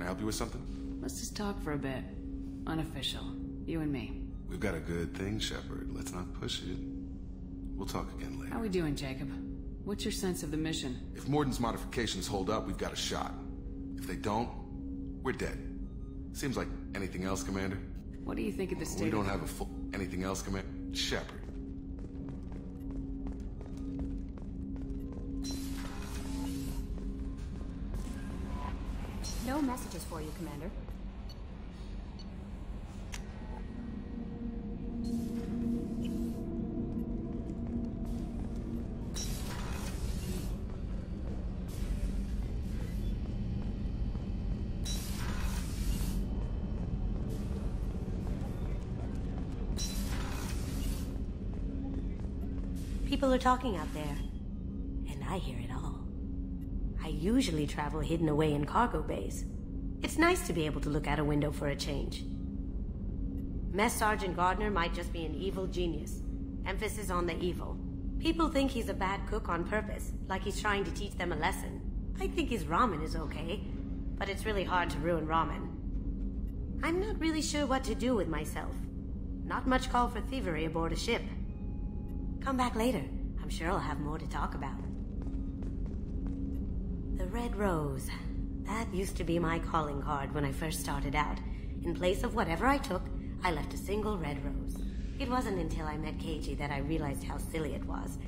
I help you with something? Let's just talk for a bit. Unofficial. You and me. We've got a good thing, Shepard. Let's not push it. We'll talk again later. How we doing, Jacob? What's your sense of the mission? If Morden's modifications hold up, we've got a shot. If they don't, we're dead. Seems like anything else, Commander? What do you think of the state? We don't have a full... Anything else, Commander? Shepard. No messages for you, Commander. People are talking out there, and I hear it all. I usually travel hidden away in cargo bays. It's nice to be able to look out a window for a change. Mess Sergeant Gardner might just be an evil genius. Emphasis on the evil. People think he's a bad cook on purpose, like he's trying to teach them a lesson. I think his ramen is okay, but it's really hard to ruin ramen. I'm not really sure what to do with myself. Not much call for thievery aboard a ship. Come back later. I'm sure I'll have more to talk about. The Red Rose. That used to be my calling card when I first started out. In place of whatever I took, I left a single red rose. It wasn't until I met KG that I realized how silly it was.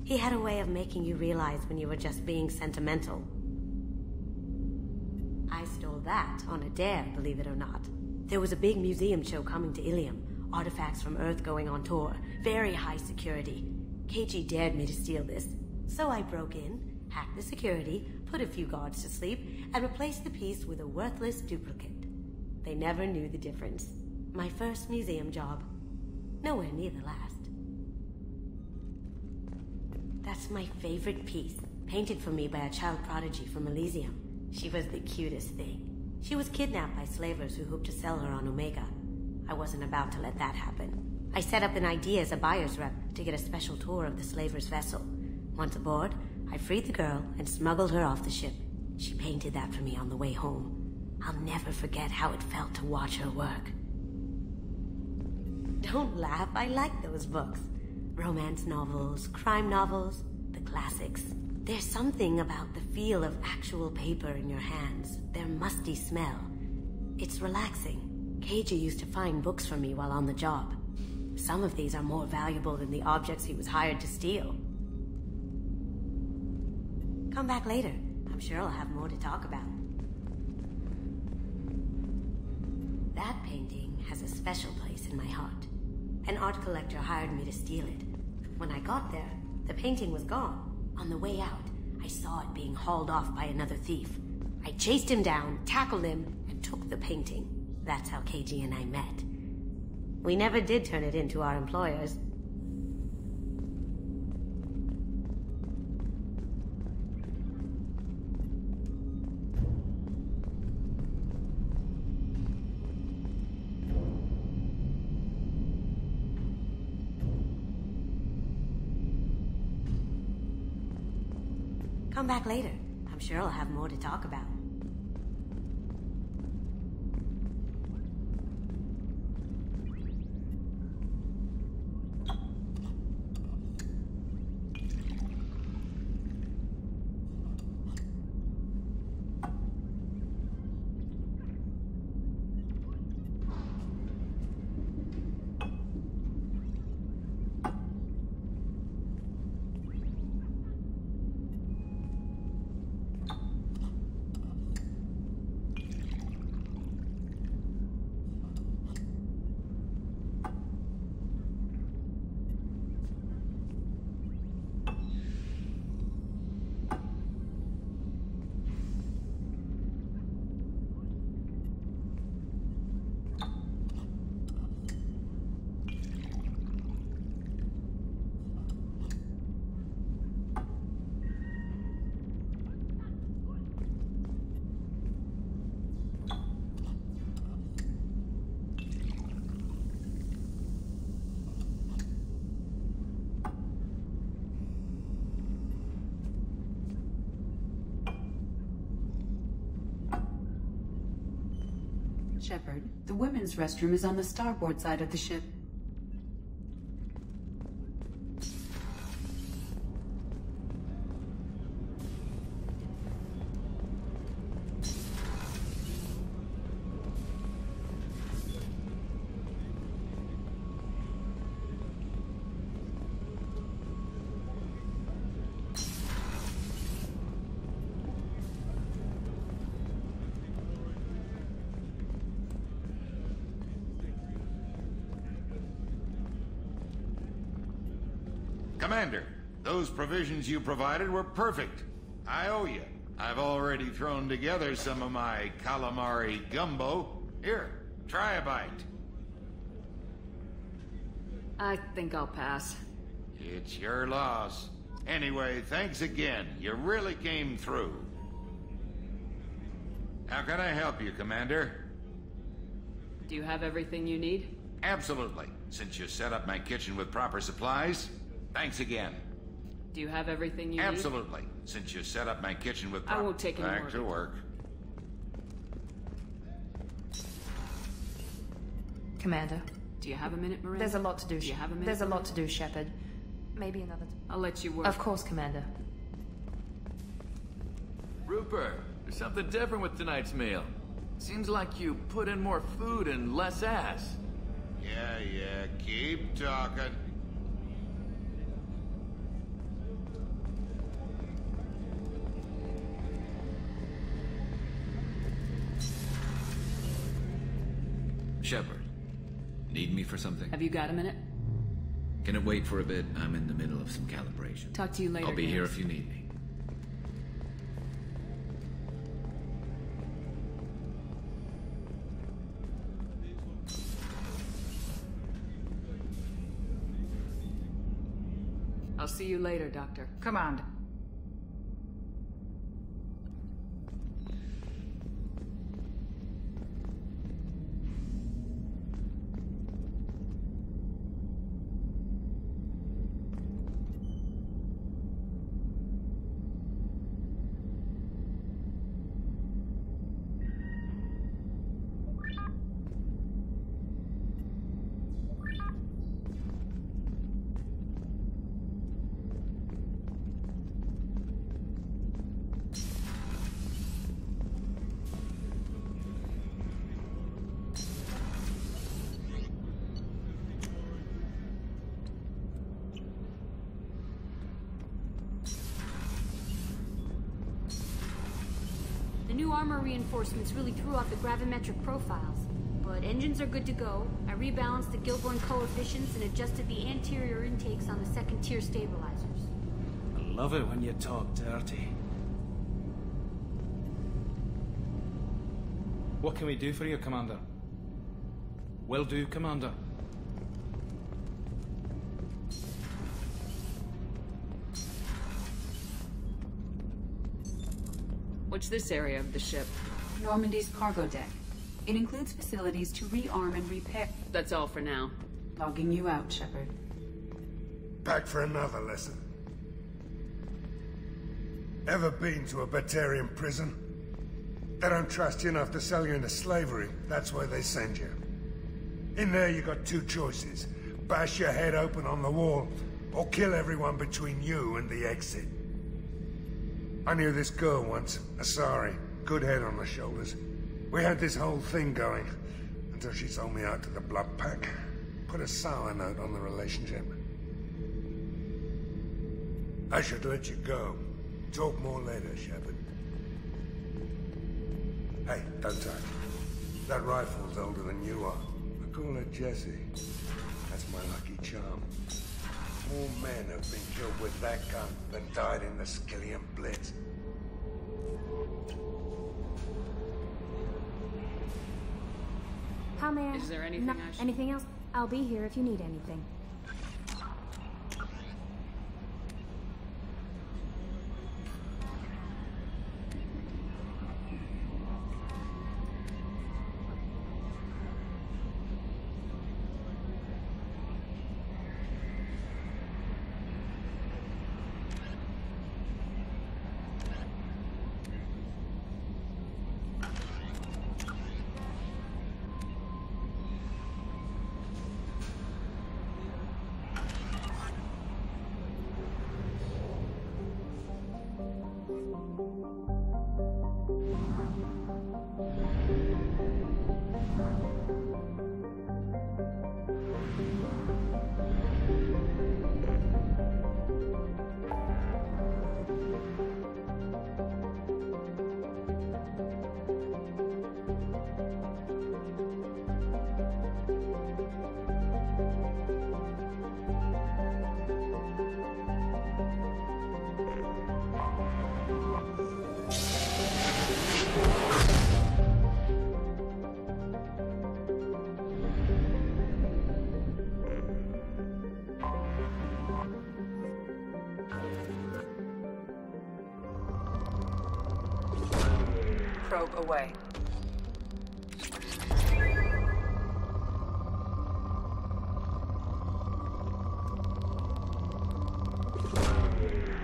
He had a way of making you realize when you were just being sentimental. I stole that on a dare, believe it or not. There was a big museum show coming to Ilium. Artifacts from Earth going on tour. Very high security. KG dared me to steal this. So I broke in, hacked the security, put a few guards to sleep, and replaced the piece with a worthless duplicate. They never knew the difference. My first museum job. Nowhere near the last. That's my favorite piece. Painted for me by a child prodigy from Elysium. She was the cutest thing. She was kidnapped by slavers who hoped to sell her on Omega. I wasn't about to let that happen. I set up an idea as a buyer's rep to get a special tour of the slaver's vessel. Once aboard, I freed the girl and smuggled her off the ship. She painted that for me on the way home. I'll never forget how it felt to watch her work. Don't laugh, I like those books. Romance novels, crime novels, the classics. There's something about the feel of actual paper in your hands, their musty smell. It's relaxing. KG used to find books for me while on the job. Some of these are more valuable than the objects he was hired to steal. Come back later. I'm sure I'll have more to talk about. That painting has a special place in my heart. An art collector hired me to steal it. When I got there, the painting was gone. On the way out, I saw it being hauled off by another thief. I chased him down, tackled him, and took the painting. That's how KG and I met. We never did turn it into our employers. Come back later. I'm sure I'll have more to talk about. Shepard, the women's restroom is on the starboard side of the ship. Commander, those provisions you provided were perfect. I owe you. I've already thrown together some of my calamari gumbo. Here, try a bite. I think I'll pass. It's your loss. Anyway, thanks again. You really came through. How can I help you, Commander? Do you have everything you need? Absolutely. Since you set up my kitchen with proper supplies, thanks again. Do you have everything you need? Absolutely. Since you set up my kitchen with I won't take any more. Back to work. Commander, Do you have a minute, Miranda? there's a lot to do. Do you have a minute? There's a lot to do, Shepard. Maybe another. I'll let you work. Of course, Commander. Rupert, there's something different with tonight's meal. Seems like you put in more food and less ass. Yeah, keep talking. Shepard, need me for something? Have you got a minute? Can it wait for a bit? I'm in the middle of some calibration. Talk to you later. I'll be here Games. if you need me. I'll see you later, Doctor. Command. The new armor reinforcements really threw off the gravimetric profiles. But engines are good to go. I rebalanced the Gilborn coefficients and adjusted the anterior intakes on the second-tier stabilizers. I love it when you talk dirty. What can we do for you, Commander? Will do, Commander. What's this area of the ship? Normandy's cargo deck. It includes facilities to rearm and repair. That's all for now. Logging you out, Shepard. Back for another lesson. Ever been to a Batarian prison? They don't trust you enough to sell you into slavery. That's where they send you. In there you got two choices. Bash your head open on the wall, or kill everyone between you and the exit. I knew this girl once, Asari. Good head on her shoulders. We had this whole thing going, until she sold me out to the Blood Pack. Put a sour note on the relationship. I should let you go. Talk more later, Shepard. Hey, don't touch. That rifle's older than you are. I call her Jessie. That's my lucky charm. More men have been killed with that gun than died in the Skillian Blitz. How may I... Is there anything I should... Anything else? I'll be here if you need anything. Probe away.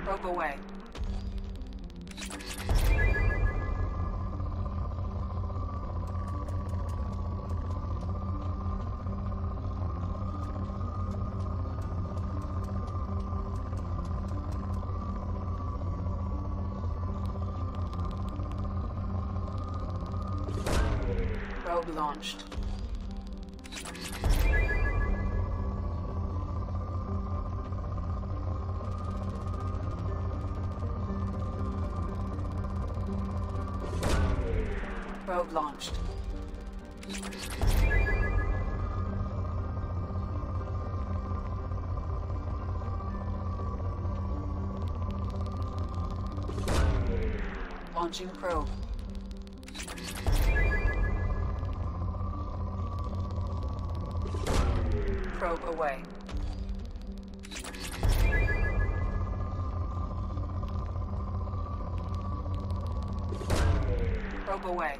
Probe away. Probe launched. Probe launched. Launching probe. Probe away. Probe away.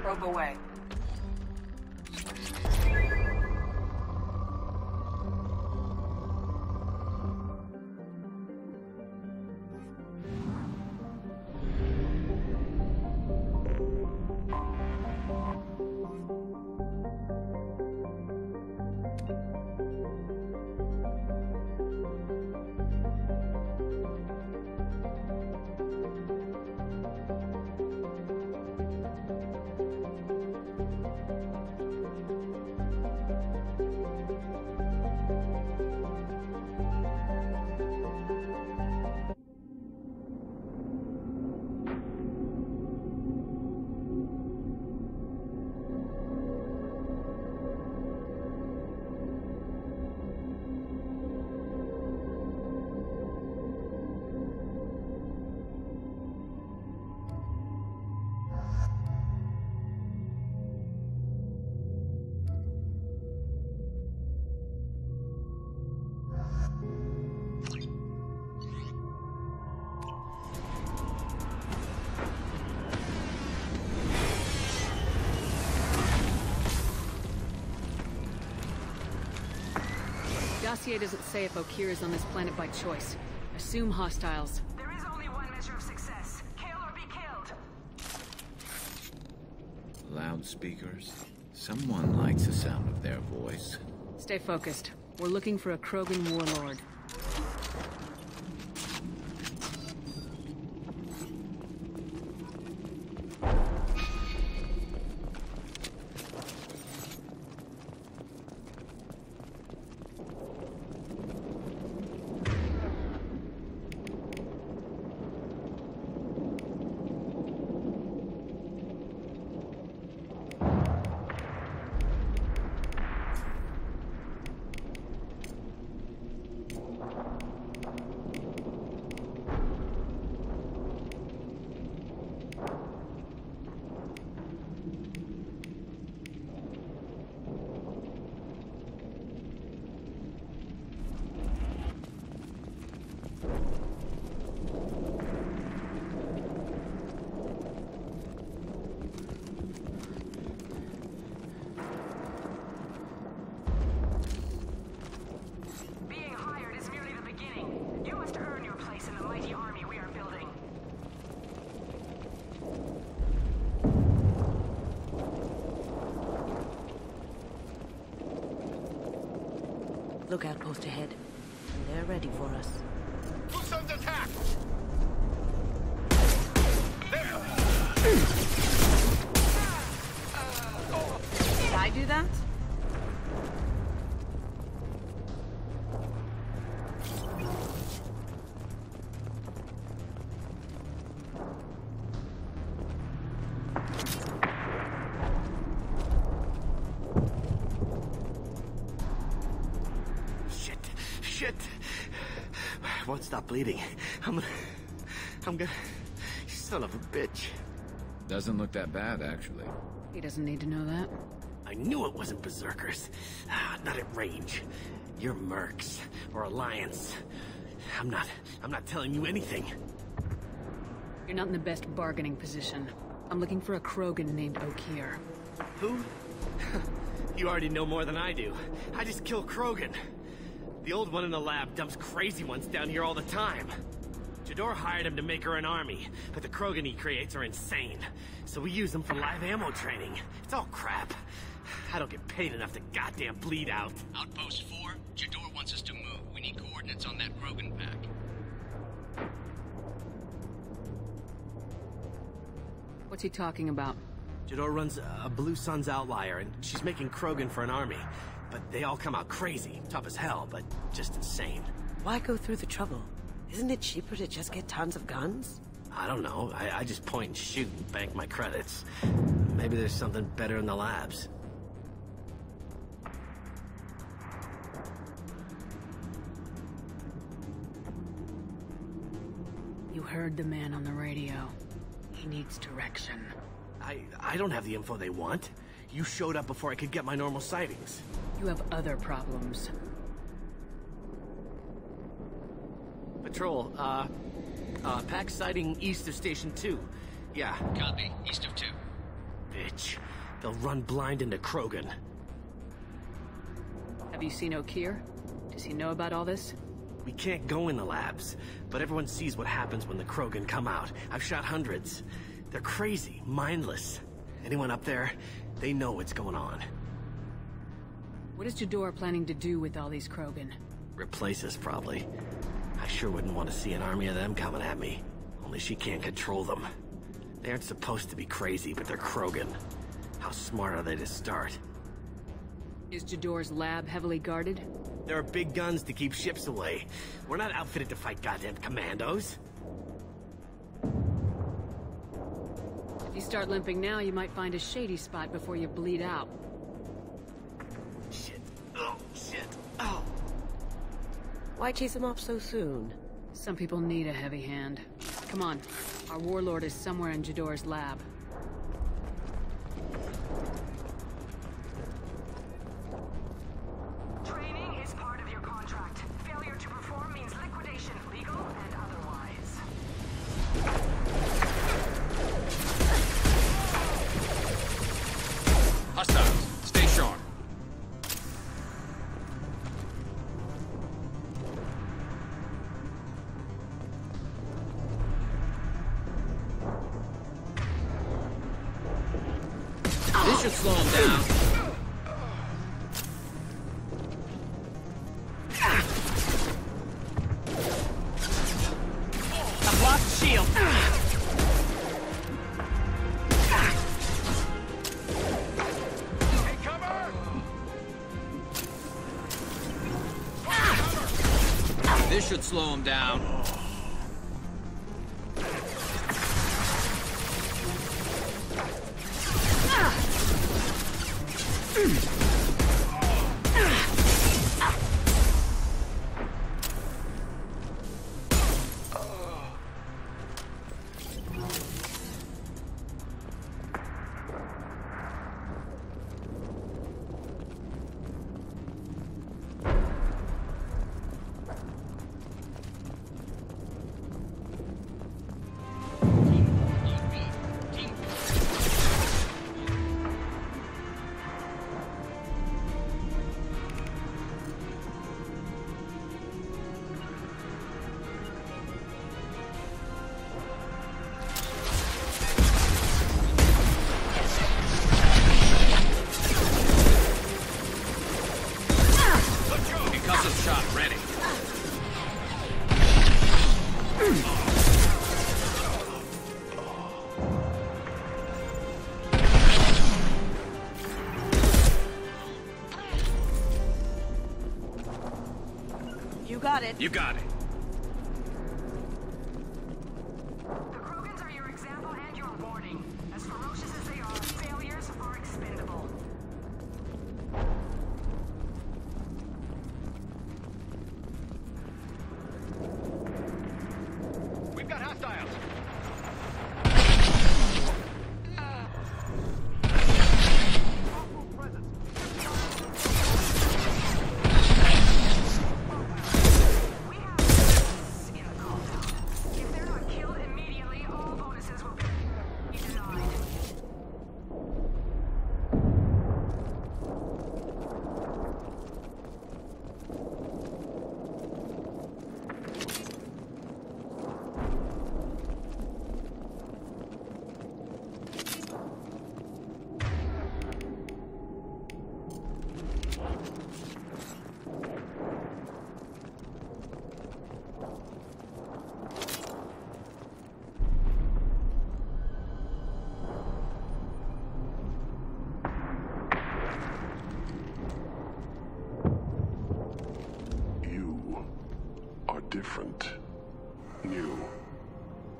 Probe away. Dossier doesn't say if Okir is on this planet by choice. Assume hostiles. There is only one measure of success. Kill or be killed. Loudspeakers. Someone likes the sound of their voice. Stay focused. We're looking for a Krogan warlord. Lookout post ahead. And they're ready for us. Who's under attack? Did I do that? Shit! I won't stop bleeding. I'm gonna... You son of a bitch. Doesn't look that bad, actually. He doesn't need to know that. I knew it wasn't Berserkers. Not at range. You're Mercs. Or Alliance. I'm not telling you anything. You're not in the best bargaining position. I'm looking for a Krogan named Okeer. Who? You already know more than I do. I just kill Krogan. The old one in the lab dumps crazy ones down here all the time. Jador hired him to make her an army, but the Krogan he creates are insane. So we use them for live ammo training. It's all crap. I don't get paid enough to goddamn bleed out. Outpost 4, Jador wants us to move. We need coordinates on that Krogan pack. What's he talking about? Jador runs a Blue Suns outlier, and she's making Krogan for an army. But they all come out crazy, tough as hell, but just insane. Why go through the trouble? Isn't it cheaper to just get tons of guns? I don't know. I just point and shoot and bank my credits. Maybe there's something better in the labs. You heard the man on the radio. He needs direction. I don't have the info they want. You showed up before I could get my normal sightings. You have other problems. Patrol, pack sighting east of Station 2. Yeah. Copy. East of 2. Bitch. They'll run blind into Krogan. Have you seen Okeer? Does he know about all this? We can't go in the labs, but everyone sees what happens when the Krogan come out. I've shot hundreds. They're crazy, mindless. Anyone up there, they know what's going on. What is Jador planning to do with all these Krogan? Replace us, probably. I sure wouldn't want to see an army of them coming at me. Only she can't control them. They aren't supposed to be crazy, but they're Krogan. How smart are they to start? Is Jador's lab heavily guarded? There are big guns to keep ships away. We're not outfitted to fight goddamn commandos. If you start limping now, you might find a shady spot before you bleed out. Shit. Oh, shit. Oh. Why chase him off so soon? Some people need a heavy hand. Come on. Our warlord is somewhere in Jador's lab. Training is part of your contract. Failure to perform means liquidation, legal and otherwise. Hostiles, stay sharp. This should slow him down. I've lost shield. This should slow him down. got it. You got it. The Krogans are your example and your warning. As ferocious as they are, failures are expendable. We've got hostiles. Different. New.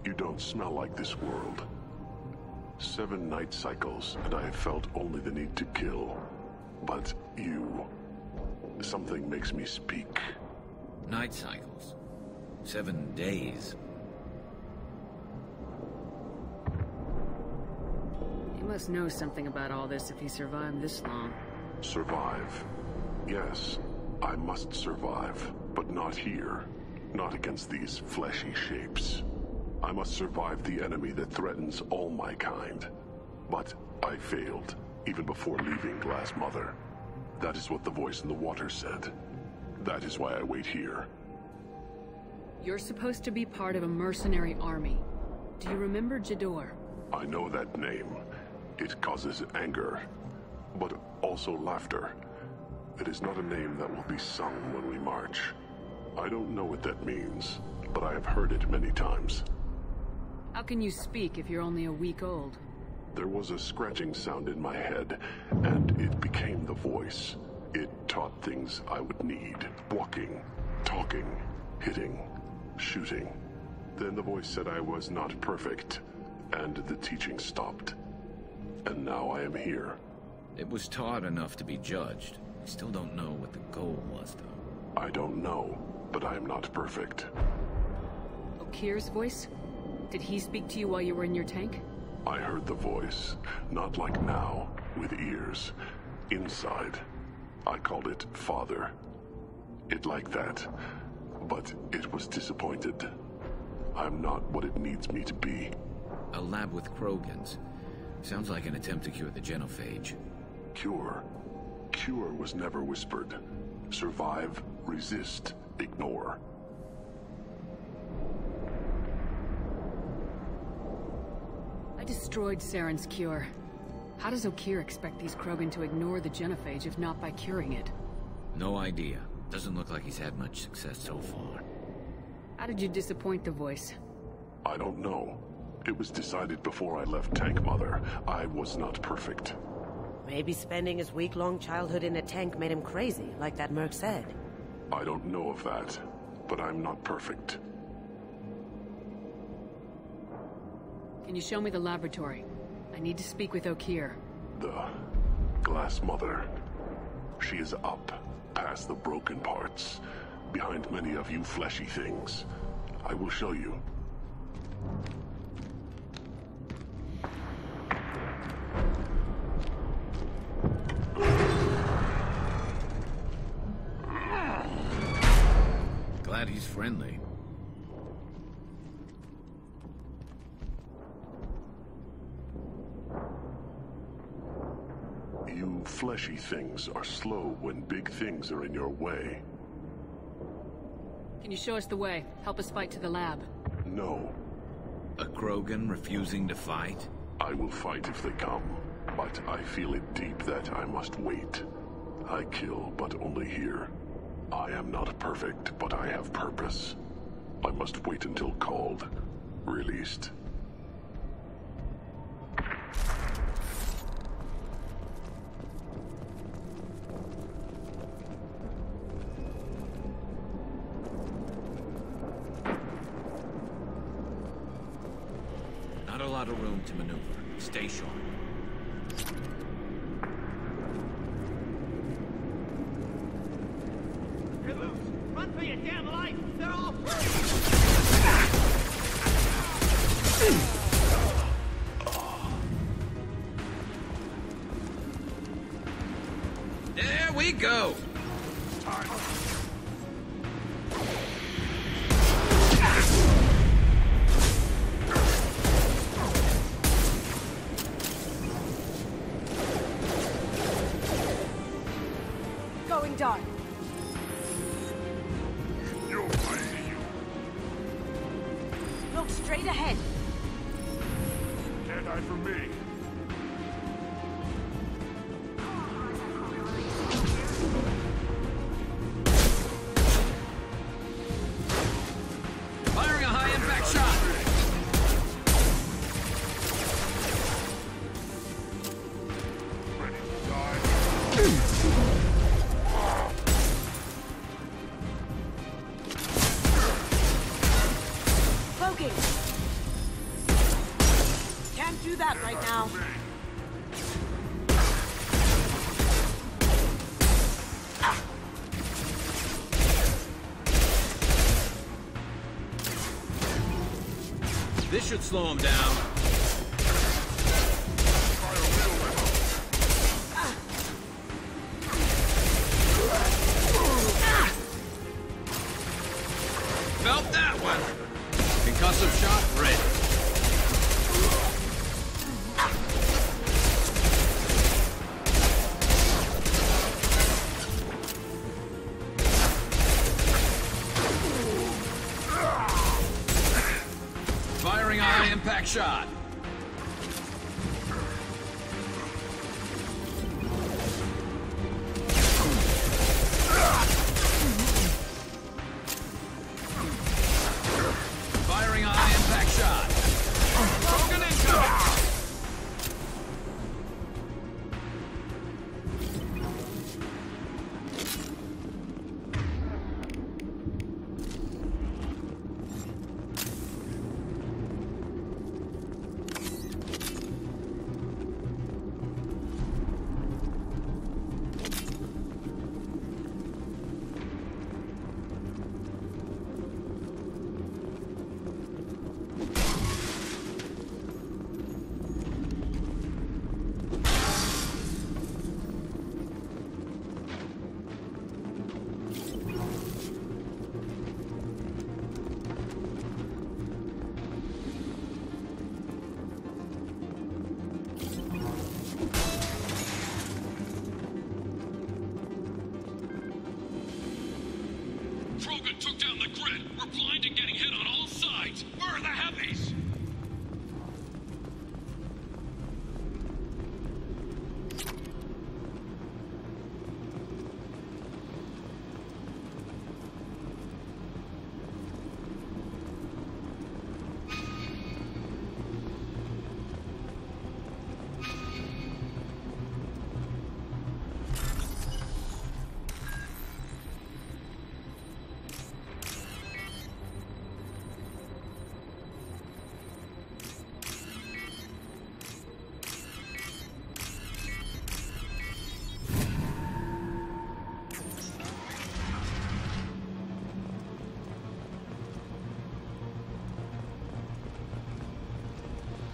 You don't smell like this world. 7 night cycles, and I have felt only the need to kill. But you... something makes me speak. Night cycles. 7 days. He must know something about all this if he survived this long. Survive. Yes, I must survive, but not here. Not against these fleshy shapes. I must survive the enemy that threatens all my kind. But I failed, even before leaving Glass Mother. That is what the voice in the water said. That is why I wait here. You're supposed to be part of a mercenary army. Do you remember Jador? I know that name. It causes anger, but also laughter. It is not a name that will be sung when we march. I don't know what that means, but I have heard it many times. How can you speak if you're only a week old? There was a scratching sound in my head, and it became the voice. It taught things I would need. Walking, talking, hitting, shooting. Then the voice said I was not perfect, and the teaching stopped. And now I am here. It was taught enough to be judged. I still don't know what the goal was, though. I don't know, but I am not perfect. Okir's voice? Did he speak to you while you were in your tank? I heard the voice, not like now, with ears. Inside. I called it Father. It like that, but it was disappointed. I'm not what it needs me to be. A lab with Krogans. Sounds like an attempt to cure the genophage. Cure? Cure was never whispered. Survive, resist, ignore. I destroyed Saren's cure. How does Okir expect these Krogan to ignore the genophage if not by curing it? No idea. Doesn't look like he's had much success so far. How did you disappoint the voice? I don't know. It was decided before I left Tank Mother. I was not perfect. Maybe spending his week-long childhood in a tank made him crazy, like that merc said. I don't know of that, but I'm not perfect. Can you show me the laboratory? I need to speak with Okir. The Glass Mother. She is up, past the broken parts, behind many of you fleshy things. I will show you. Glad he's friendly. You fleshy things are slow when big things are in your way. Can you show us the way? Help us fight to the lab. No. A Krogan refusing to fight? I will fight if they come, but I feel it deep that I must wait. I kill, but only here. I am not perfect, but I have purpose. I must wait until called, released. lot of room to maneuver. Stay sharp. You're loose! Run for your damn life! They're all There we go! Going dark. Look straight ahead. Can't hide from me. Firing a high-impact shot! Cloaking. Can't do that right now. This should slow him down. Felt that one. Concussive shot ready. Firing a high-impact shot. Firing a high-impact shot. Broken incoming. Krogan took down the grid. We're blind and getting hit on all sides. Where are the heavies?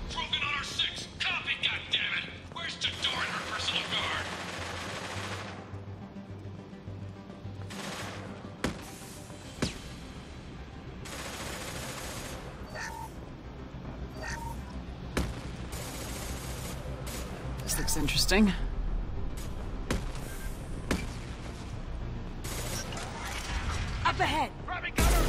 Krogan on our 6. Copy, goddammit! Where's Jador and her personal guard? This looks interesting. Up ahead. grabbing cover!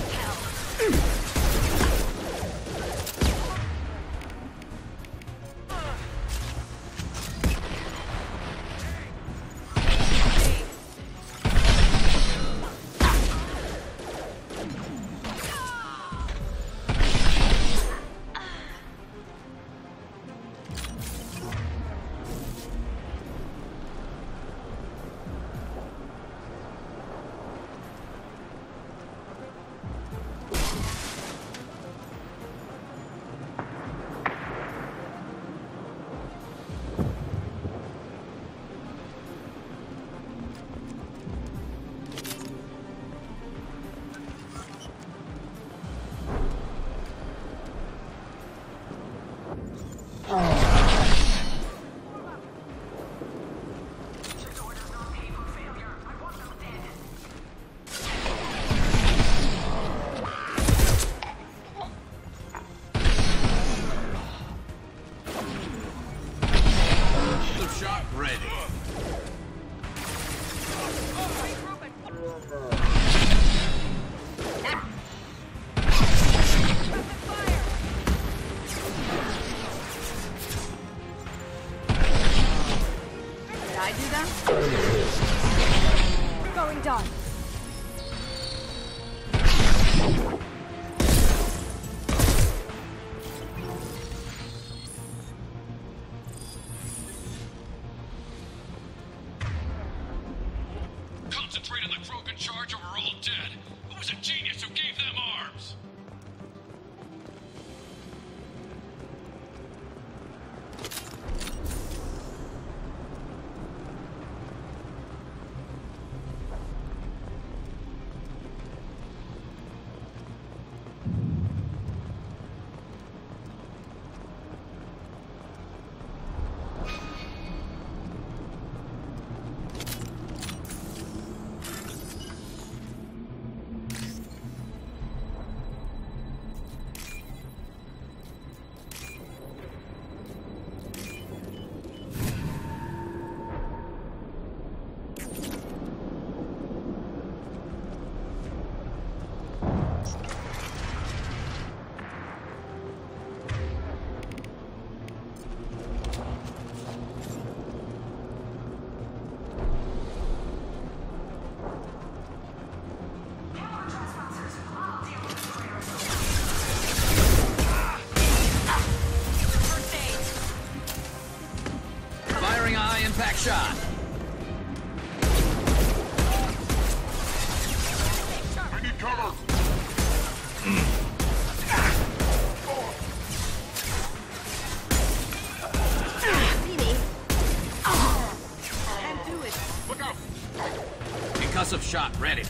ready. Did I do that? Going dark. Concentrate on the Krogan charge or we're all dead. Who was a genius who gave them arms? Firing a high-impact shot. I need cover! Can't do it. Look out! Concussive shot ready.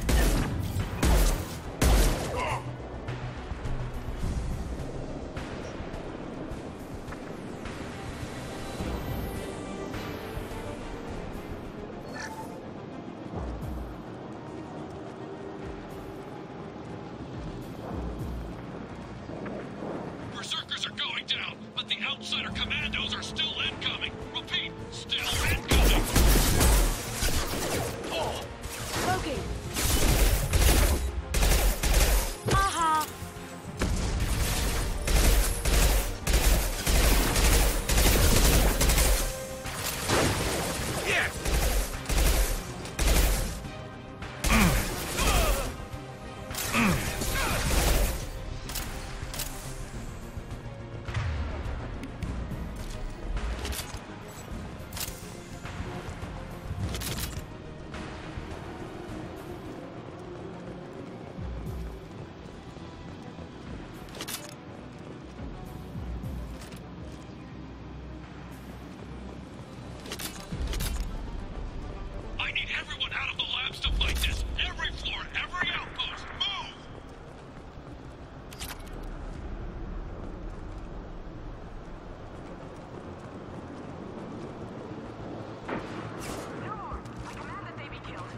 Berserkers are going down, but the outsider commandos are still incoming. Repeat, still incoming. Cloaking. Haha. I need everyone out of the labs to fight this. Every floor, every outpost, move! No more. I command that they be killed.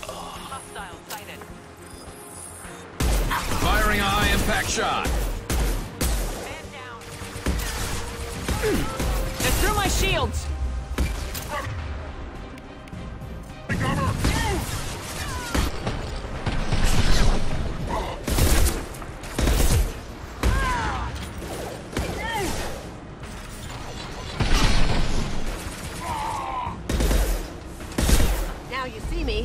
Hostile sighted. Firing a high-impact shot. Man down. They threw my shields. Now you see me.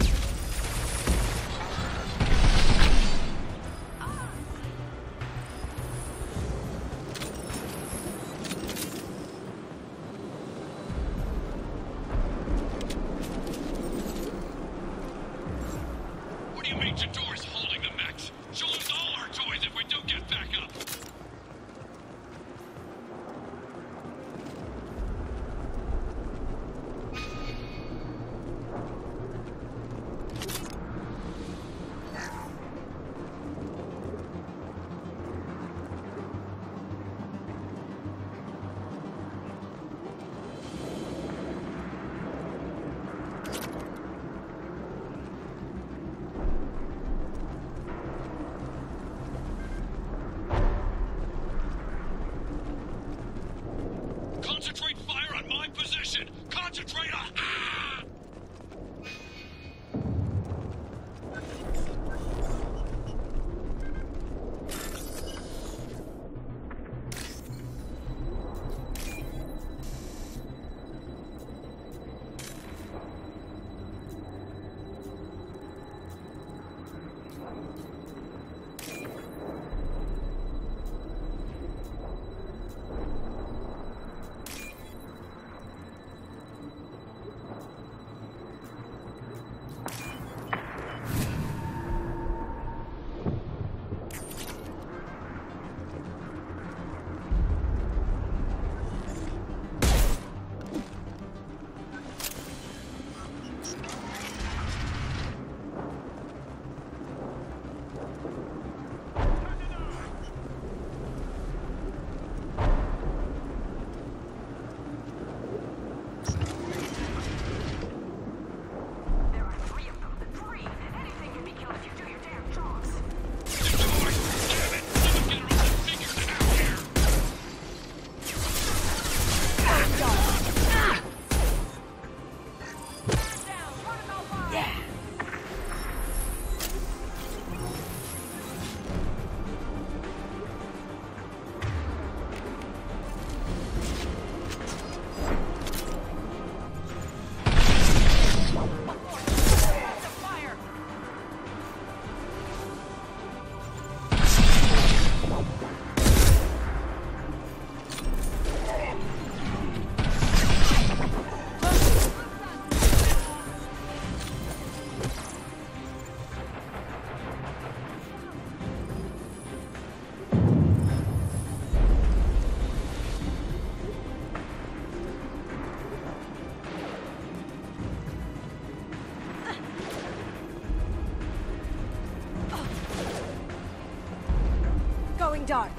dark.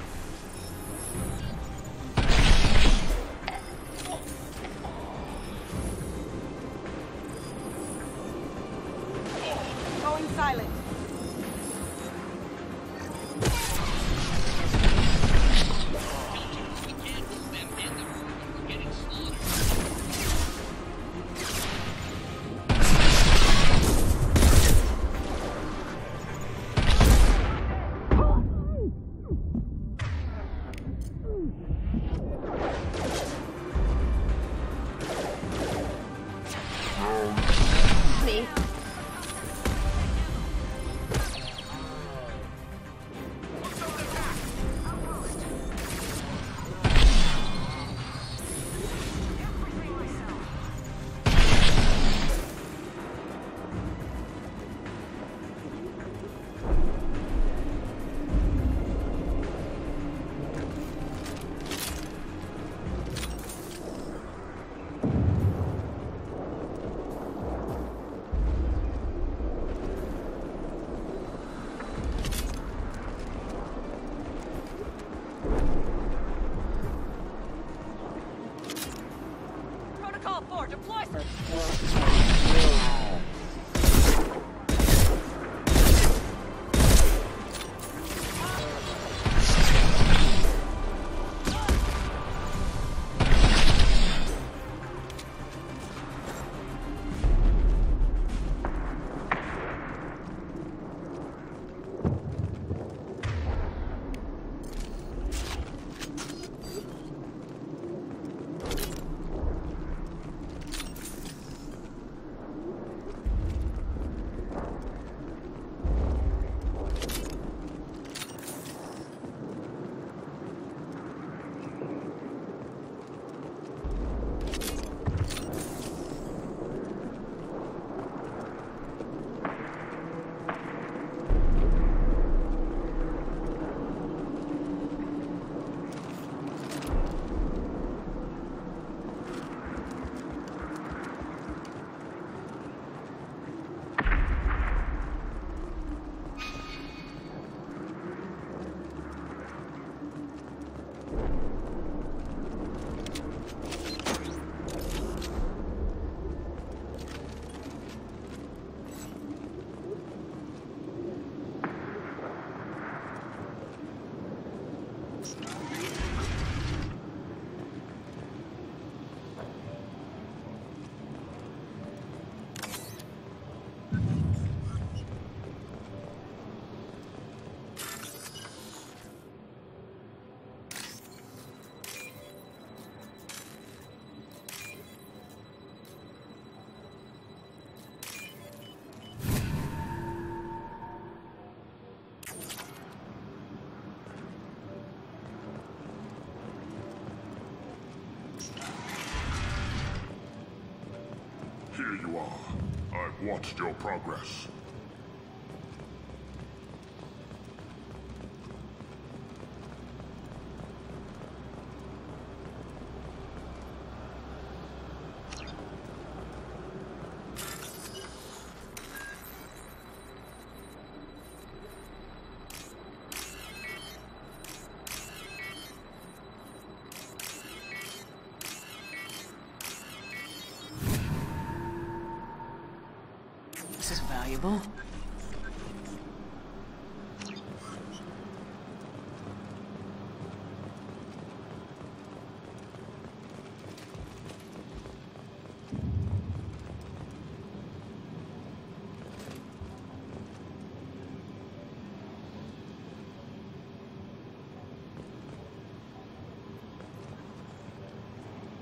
Going silent. Here you are. I've watched your progress. This is valuable.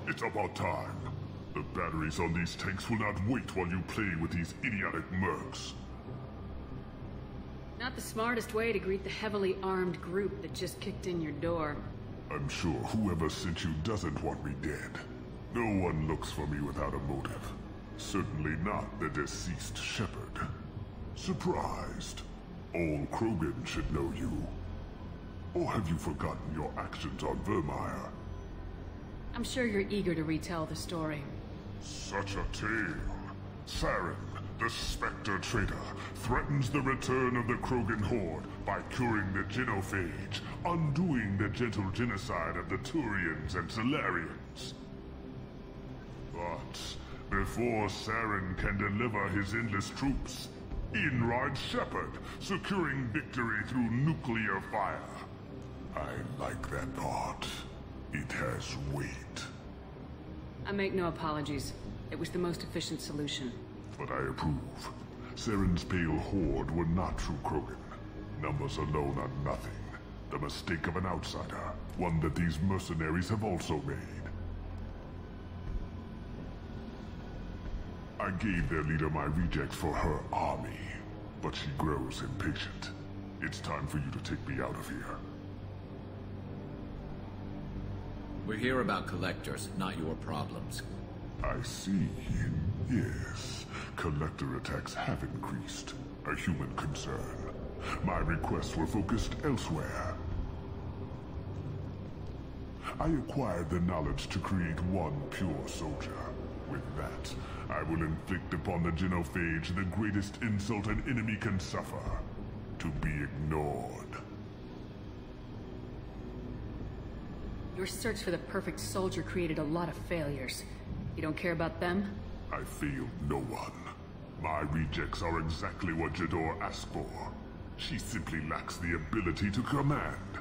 It's about time. The batteries on these tanks will not wait while you play with these idiotic mercs. Not the smartest way to greet the heavily armed group that just kicked in your door. I'm sure whoever sent you doesn't want me dead. No one looks for me without a motive. Certainly not the deceased shepherd. Surprised? All Krogan should know you. Or have you forgotten your actions on Vermeer? I'm sure you're eager to retell the story. Such a tale. Saren, The Spectre Traitor threatens the return of the Krogan horde by curing the genophage, undoing the gentle genocide of the Turians and Solarians. But before Saren can deliver his endless troops, in rides Shepard, securing victory through nuclear fire. I like that part. It has weight. I make no apologies. It was the most efficient solution. But I approve. Saren's pale horde were not true Krogan. Numbers alone are nothing. The mistake of an outsider, one that these mercenaries have also made. I gave their leader my rejects for her army, but she grows impatient. It's time for you to take me out of here. We're here about collectors, not your problems. I see. Yes. Collector attacks have increased. A human concern. My requests were focused elsewhere. I acquired the knowledge to create one pure soldier. With that, I will inflict upon the genophage the greatest insult an enemy can suffer. To be ignored. Your search for the perfect soldier created a lot of failures. You don't care about them? I failed no one. My rejects are exactly what Jador asked for. She simply lacks the ability to command.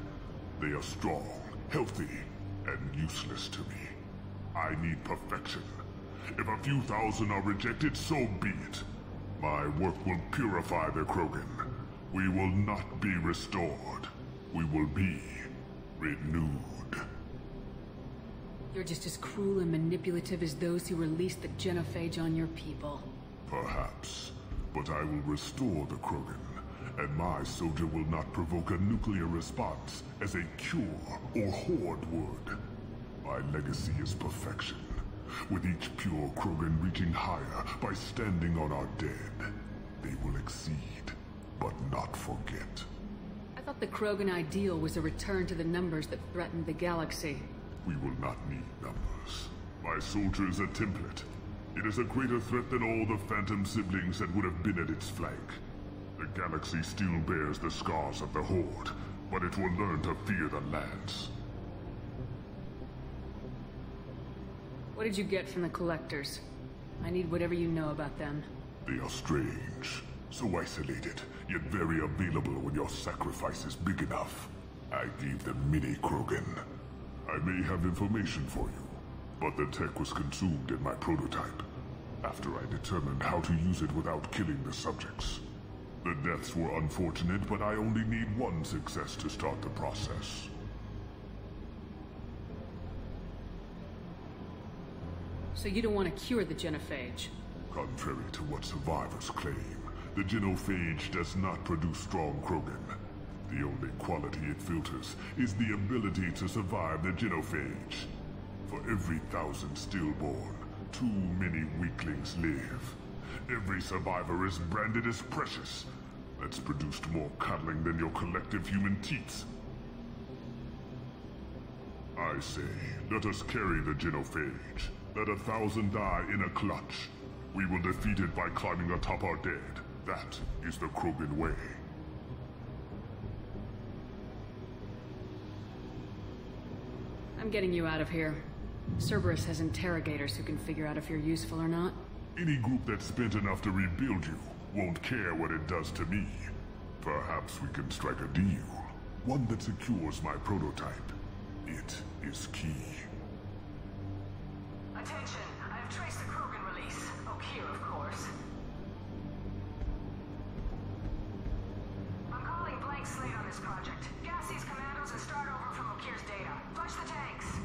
They are strong, healthy, and useless to me. I need perfection. If a few thousand are rejected, so be it. My work will purify the Krogan. We will not be restored. We will be renewed. You're just as cruel and manipulative as those who released the genophage on your people. Perhaps. But I will restore the Krogan. And my soldier will not provoke a nuclear response as a cure or horde would. My legacy is perfection. With each pure Krogan reaching higher by standing on our dead. They will exceed, but not forget. I thought the Krogan ideal was a return to the numbers that threatened the galaxy. We will not need numbers. My soldier is a template. It is a greater threat than all the Phantom siblings that would have been at its flank. The galaxy still bears the scars of the Horde, but it will learn to fear the Lance. What did you get from the Collectors? I need whatever you know about them. They are strange. So isolated, yet very available when your sacrifice is big enough. I gave them mini Krogan. I may have information for you, but the tech was consumed in my prototype, after I determined how to use it without killing the subjects. The deaths were unfortunate, but I only need one success to start the process. So you don't want to cure the genophage? Contrary to what survivors claim, the genophage does not produce strong Krogan. The only quality it filters is the ability to survive the genophage. For every 1,000 stillborn, too many weaklings live. Every survivor is branded as precious. That's produced more cuddling than your collective human teats. I say, let us carry the genophage. Let 1,000 die in a clutch. We will defeat it by climbing atop our dead. That is the Krogan way. I'm getting you out of here. Cerberus has interrogators who can figure out if you're useful or not. Any group that's spent enough to rebuild you won't care what it does to me. Perhaps we can strike a deal. One that secures my prototype. It is key. Attention, I have traced the Krogan release. Okeer, of course. I'm calling blank slate on this project. Gas these commandos and start over from Okeer's data. Flush the tanks.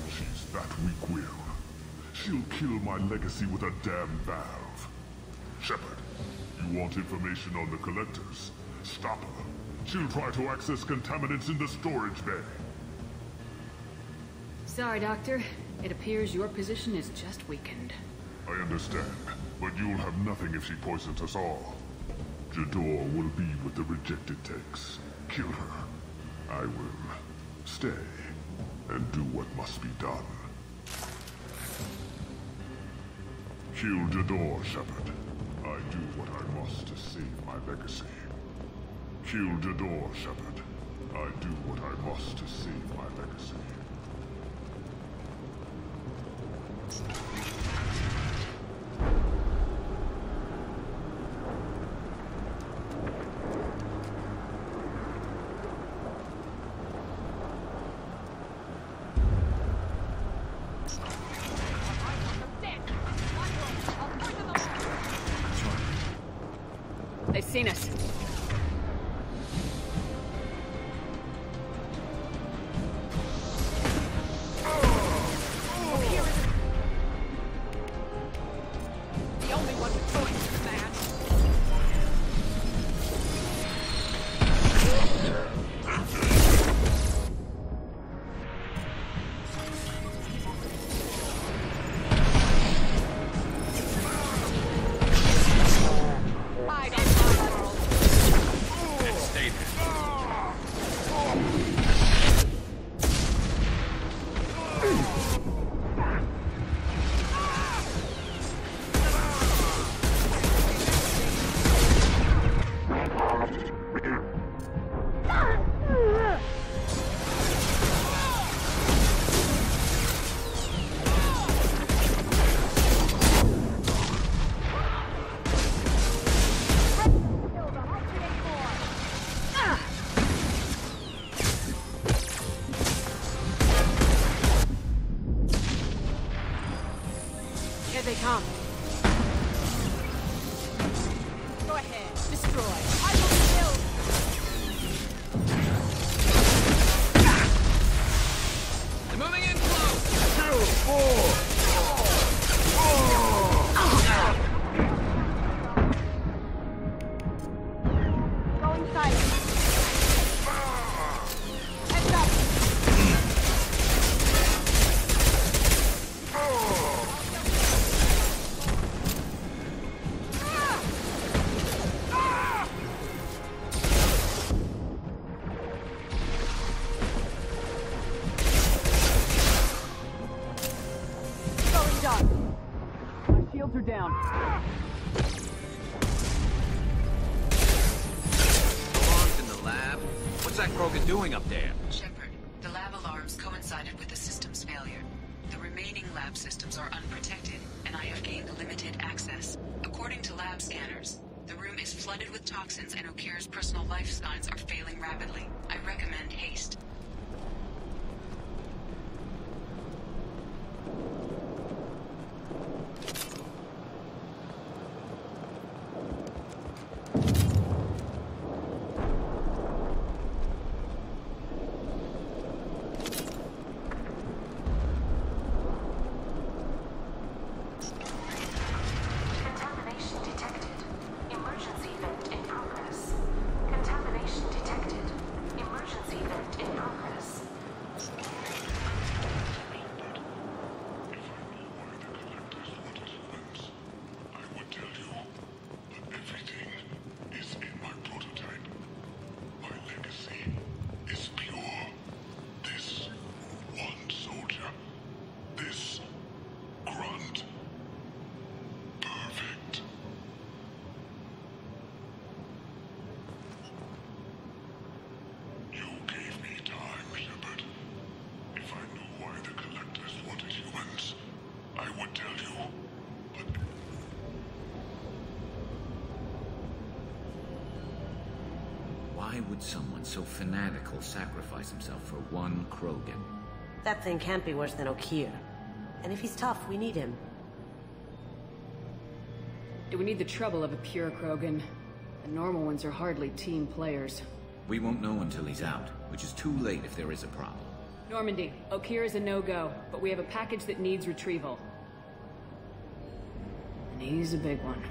She's that weak-willed. She'll kill my legacy with a damn valve. Shepard, you want information on the Collectors? Stop her. She'll try to access contaminants in the storage bay. Sorry, Doctor. It appears your position is just weakened. I understand, but you'll have nothing if she poisons us all. Jador will be with the rejected tanks. Kill her. I will Stay, and do what must be done. Shield your door, Shepard. I do what I must to save my legacy. Shield your door, Shepard. I do what I must to save my legacy. They've seen us. The only one with choice, man. Here they come. Go ahead. Destroy. I will kill. They're moving in close. 2, 4. Going silent. Heads up. Going dark. My shields are down. Alarms in the lab? What's that Krogan doing up there? Shepard, the lab alarms coincided with the system's failure. The remaining lab systems are unprotected, and I have gained limited access. According to lab scanners, the room is flooded with toxins and Okir's personal life signs are failing rapidly. I recommend haste. Contamination detected. Emergency vent in progress. Contamination detected. Emergency vent in progress. I would tell you, but everything is in my prototype. My legacy is pure. This one soldier, this grunt, perfect. You gave me time, Shepard. If I knew why the Collectors wanted humans, I would tell you. But Why would someone so fanatical sacrifice himself for one Krogan? That thing can't be worse than Okir. And if he's tough, we need him. Do we need the trouble of a pure Krogan? The normal ones are hardly team players. We won't know until he's out, which is too late if there is a problem. Normandy, Okir is a no-go, but we have a package that needs retrieval. And he's a big one.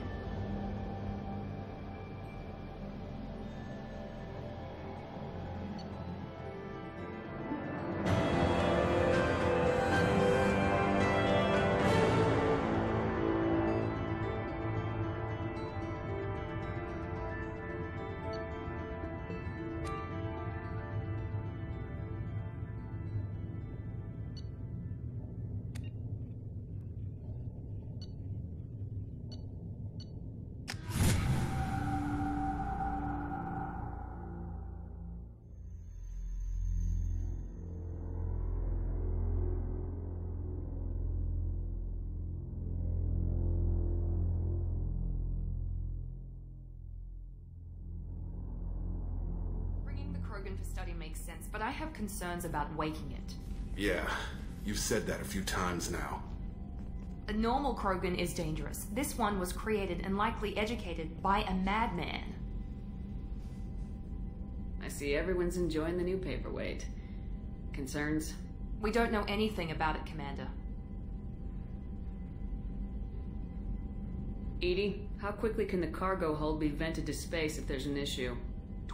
Krogan for study makes sense, but I have concerns about waking it. Yeah, you've said that a few times now. A normal Krogan is dangerous. This one was created and likely educated by a madman. I see everyone's enjoying the new paperweight. Concerns? We don't know anything about it, Commander. Edie, how quickly can the cargo hold be vented to space if there's an issue?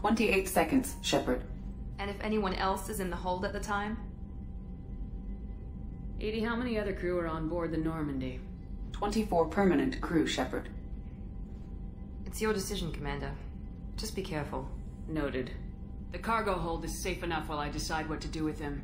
28 seconds, Shepard. And if anyone else is in the hold at the time? Edie, how many other crew are on board the Normandy? 24 permanent crew, Shepard. It's your decision, Commander. Just be careful. Noted. The cargo hold is safe enough while I decide what to do with him.